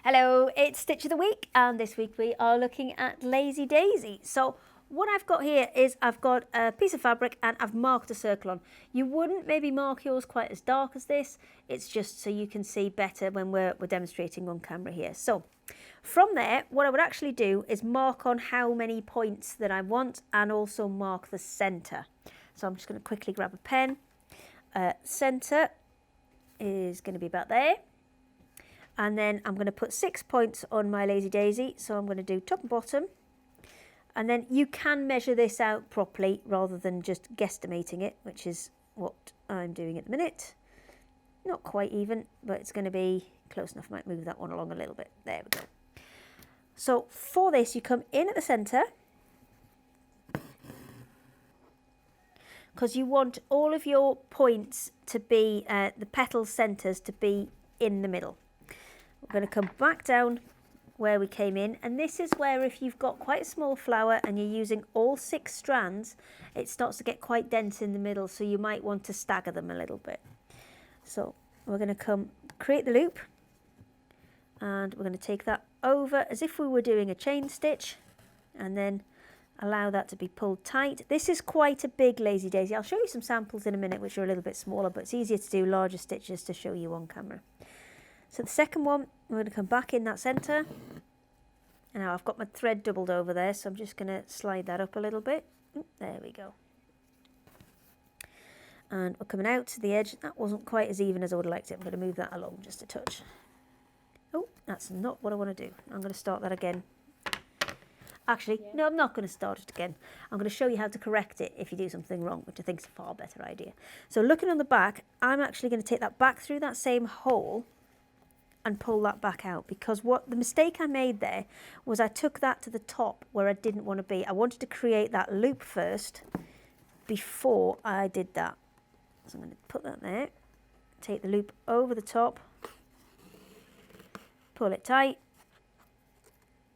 Hello, it's Stitch of the Week, and this week we are looking at Lazy Daisy. So what I've got here is I've got a piece of fabric and I've marked a circle on. You wouldn't maybe mark yours quite as dark as this. It's just so you can see better when we're demonstrating on camera here. So from there, what I would actually do is mark on how many points that I want and also mark the center. So I'm just going to quickly grab a pen. Center is going to be about there. And then I'm going to put 6 points on my Lazy Daisy. So I'm going to do top and bottom. And then you can measure this out properly rather than just guesstimating it, which is what I'm doing at the minute. Not quite even, but it's going to be close enough. I might move that one along a little bit. There we go. So for this, you come in at the centre, because you want all of your points to be, the petal centres to be in the middle. We're going to come back down where we came in, and this is where if you've got quite a small flower and you're using all 6 strands, it starts to get quite dense in the middle, so you might want to stagger them a little bit. So we're going to come create the loop, and we're going to take that over as if we were doing a chain stitch, and then allow that to be pulled tight. This is quite a big Lazy Daisy. I'll show you some samples in a minute which are a little bit smaller, but it's easier to do larger stitches to show you on camera. So the second one, we're going to come back in that centre. And now I've got my thread doubled over there, so I'm just going to slide that up a little bit. There we go. And we're coming out to the edge. That wasn't quite as even as I would have liked it. I'm going to move that along just a touch. Oh, that's not what I want to do. I'm going to start that again. Actually, no, I'm not going to start it again. I'm going to show you how to correct it if you do something wrong, which I think is a far better idea. So looking on the back, I'm actually going to take that back through that same hole and pull that back out, because what the mistake I made there was I took that to the top where I didn't want to be. I wanted to create that loop first before I did that. So I'm going to put that there, take the loop over the top, pull it tight,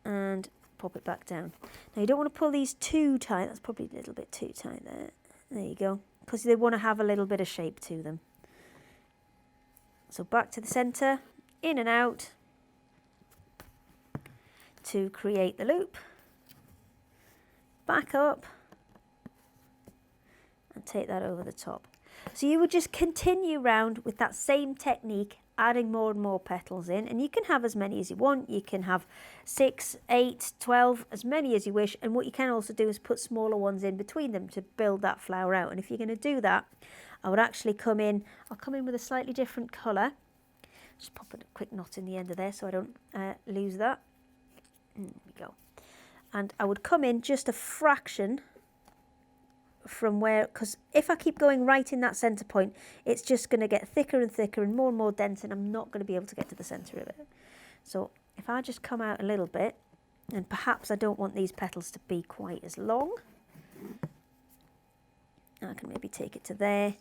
and pop it back down. Now you don't want to pull these too tight. That's probably a little bit too tight there. There you go, because they want to have a little bit of shape to them. So back to the centre, in and out to create the loop, back up and take that over the top. So you would just continue round with that same technique, adding more and more petals in, and you can have as many as you want. You can have 6, 8, 12, as many as you wish, and what you can also do is put smaller ones in between them to build that flower out. And if you're going to do that, I would actually come in with a slightly different colour. Just pop a quick knot in the end of there so I don't lose that. There we go. And I would come in just a fraction from where, because if I keep going right in that centre point, it's just going to get thicker and thicker and more dense, and I'm not going to be able to get to the centre of it. So if I just come out a little bit, and perhaps I don't want these petals to be quite as long, I can maybe take it to there,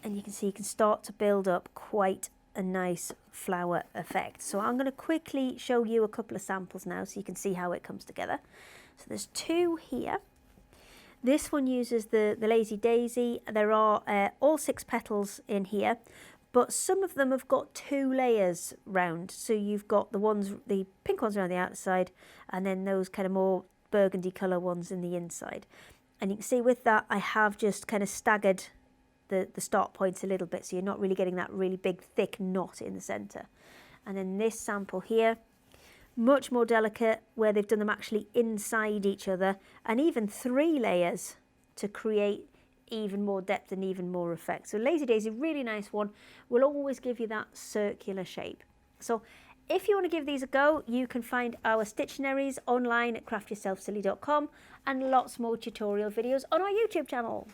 and you can see you can start to build up quite a nice flower effect. So I'm going to quickly show you a couple of samples now so you can see how it comes together. So there's 2 here. This one uses the Lazy Daisy. There are all 6 petals in here, but some of them have got 2 layers round. So you've got the pink ones around the outside, and then those kind of more burgundy colour ones in the inside. And you can see with that I have just kind of staggered the start points a little bit, so you're not really getting that really big thick knot in the centre. And then this sample here, much more delicate, where they've done them actually inside each other, and even 3 layers to create even more depth and even more effect. So Lazy Daisy, really nice one, will always give you that circular shape. So if you want to give these a go, you can find our Stitch-onaries online at craftyourselfsilly.com, and lots more tutorial videos on our YouTube channel.